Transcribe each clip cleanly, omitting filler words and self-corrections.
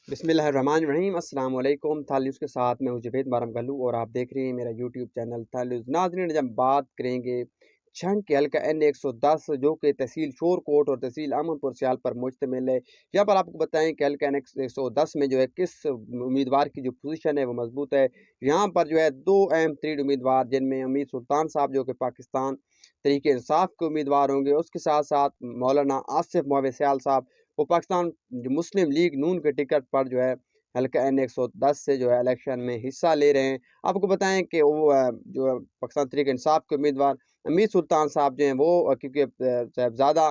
बिस्मिल्लाहिर्रहमानिर्रहीम। अस्सलाम वालेकुम। थाल न्यूज़ के साथ मैं हूं जुबैद बारम गल्लू और आप देख रहे हैं मेरा यूट्यूब चैनल थाल न्यूज़। नाज़रीन, जब बात करेंगे छंग के हल्का N110 जो कि तहसील शोरकोट और तहसील अमनपुर सियाल पर मुश्तमिल है, यहाँ पर आपको बताएं कि हल्का N110 में जो है किस उम्मीदवार की जो पोजीशन है वो मजबूत है। यहाँ पर जो है दो अहम तरीन उम्मीदवार, जिनमें अमीर सुल्तान साहब जो कि पाकिस्तान तरीके इंसाफ के उम्मीदवार होंगे, उसके साथ साथ मौलाना आसिफ मोहब सयाल साहब, वो पाकिस्तान जो मुस्लिम लीग नून के टिकट पर जो है हल्का N110 से जो है इलेक्शन में हिस्सा ले रहे हैं। आपको बताएं कि वो जो है पाकिस्तान तहरीक इंसाफ के उम्मीदवार अमीर सुल्तान साहब जो हैं वो क्योंकि साहबजादा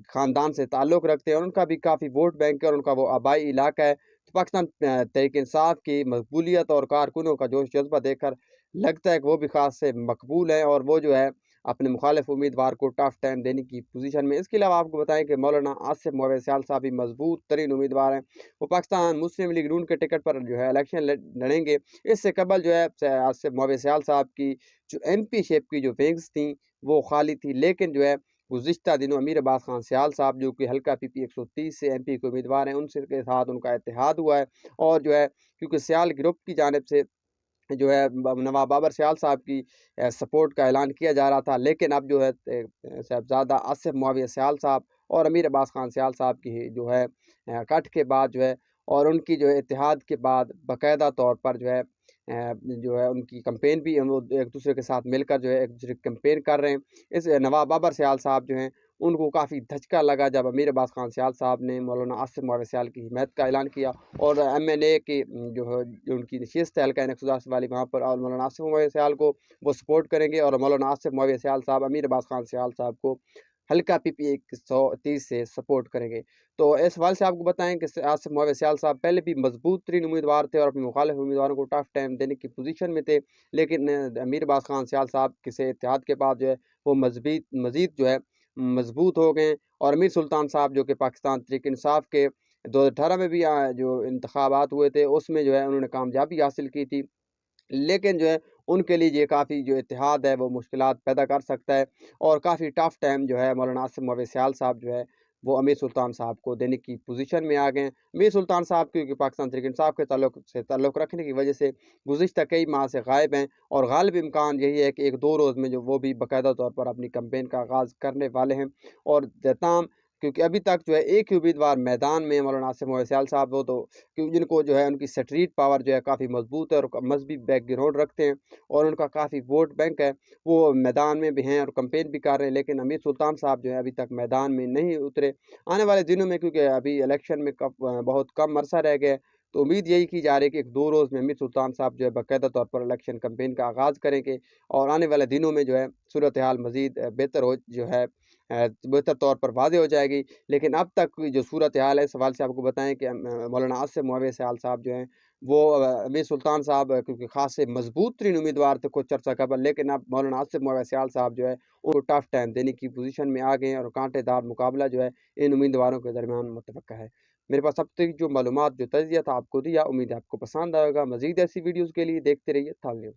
ख़ानदान से ताल्लुक़ रखते हैं और उनका भी काफ़ी वोट बैंक है और उनका वो आबाई इलाका है, तो पाकिस्तान तहरीक इंसाफ की मकबूलियत और कारकुनों का जोश जज्बा देखकर लगता है कि वो भी ख़ास से मकबूल हैं और वो जो है अपने मुखालिफ उम्मीदवार को टफ टाइम देने की पोजीशन में। इसके अलावा आपको बताएं कि मौलाना आसिफ मोहब सयाल साहब भी मजबूत तरीन उम्मीदवार हैं। वो पाकिस्तान मुस्लिम लीग नून के टिकट पर जो है इलेक्शन लड़ेंगे। इससे कबल जो है आसिफ मोहब सयाल साहब की जो MP शेप की जो विंग्स थी वो खाली थी, लेकिन जो है गुज़िश्ता दिनों अमीर अब्बास खान सयाल साहब जो कि हल्का PP 130 से MP के उम्मीदवार हैं, उनसे के साथ उनका इत्तेहाद हुआ है और जो है क्योंकि सयाल ग्रुप की जानिब से जो है नवाब बाबर सयाल साहब की सपोर्ट का ऐलान किया जा रहा था, लेकिन अब जो है साहबजादा आसिफ मुआविया सयाल साहब और अमीर अब्बास खान सयाल साहब की जो है कट के बाद जो है और उनकी जो है इत्तेहाद के बाद बाकायदा तौर पर जो है उनकी कैंपेन भी वो एक दूसरे के साथ मिलकर जो है एक दूसरे की कैंपेन कर रहे हैं। इस नवाब बाबर सयाल साहब जो हैं उनको काफ़ी धचका लगा जब अमीर अब्बास खान सयाल साहब ने मौलाना आसिफ मुआविया सयाल की हिमायत का ऐलान किया और MNA की जो है जो उनकी नशिस्त है हल्का N110 वाली, वहाँ पर और मौलाना आसिफ मुआविया सयाल को वो सपोर्ट करेंगे और मौलाना आसिफ मुआविया सयाल साहब अमीर अब्बास खान सयाल साहब को हल्का PP 130 से सपोर्ट करेंगे। तो इस हवाले से आपको बताएं कि आसिफ मुआविया सयाल साहब पहले भी मजबूत तरीन उम्मीदवार थे और अपने मुखालिफ उम्मीदवारों को टफ टाइम देने की पोजीशन में थे, लेकिन अमीर अब्बास खान सयाल साहब के से इत्तेहाद के बाद जो है वो मज़ीद जो है मजबूत हो गए और अमीर सुल्तान साहब जो कि पाकिस्तान तहरीक इंसाफ के 2018 में भी जो इंतखाबात हुए थे उसमें जो है उन्होंने कामयाबी हासिल की थी, लेकिन जो है उनके लिए ये काफ़ी जो इत्तेहाद है वो मुश्किलात पैदा कर सकता है और काफ़ी टफ टाइम जो है मौलाना आसिफ मुआविया सयाल साहब जो है वो अमीर सुल्तान साहब को देने की पोजीशन में आ गए हैं। अमीर सुल्तान साहब क्योंकि पाकिस्तान तहरीक इंसाफ के ताल्लुक़ रखने की वजह से गुज़िश्ता कई माह से गायब हैं और गालिब इम्कान यही है कि 1-2 रोज़ में जो वो भी बाकायदा तौर पर अपनी कैंपेन का आगाज़ करने वाले हैं और तमाम क्योंकि अभी तक जो है एक ही उम्मीदवार मैदान में मौलाना आसिफ मुआविया सयाल साहब, वो तो क्योंकि जिनको जो है उनकी स्ट्रीट पावर जो है काफ़ी मजबूत है और मजहबी बैकग्राउंड रखते हैं और उनका काफ़ी वोट बैंक है, वो मैदान में भी हैं और कैंपेन भी कर रहे हैं, लेकिन अमीर सुल्तान साहब जो है अभी तक मैदान में नहीं उतरे। आने वाले दिनों में क्योंकि अभी इलेक्शन में बहुत कम अरसा रह गया है, तो उम्मीद यही की जा रही है कि 1-2 रोज़ में अमीर सुल्तान साहब जो है बाकायदा तौर पर इलेक्शन कैंपेन का आगाज़ करेंगे और आने वाले दिनों में जो है सूरत हाल मज़ीद बेहतर हो जो है बेहतर तौर पर वाज़ेह हो जाएगी। लेकिन अब तक की जो सूरत हाल है, इस हवाले से आपको बताएं कि मौलाना आसिफ मुआविया सयाल साहब जो हैं वो अमीर सुल्तान साहब क्योंकि ख़ास से मजबूत तरीन उम्मीदवार थे कुछ अर्सा कबल, लेकिन अब मौलाना आसिफ मुआविया सयाल साहब जो है उनको टफ टाइम देने की पोजीशन में आ गए हैं और कांटेदार मुकाबला जो है इन उम्मीदवारों के दरमियान मुतवक्का है। मेरे पास अब तक जो मालूमात जो तजिया था आपको दिया, उम्मीद है आपको पसंद आएगा। मज़ीद ऐसी वीडियोज़ के लिए देखते रहिए थाल न्यूज़।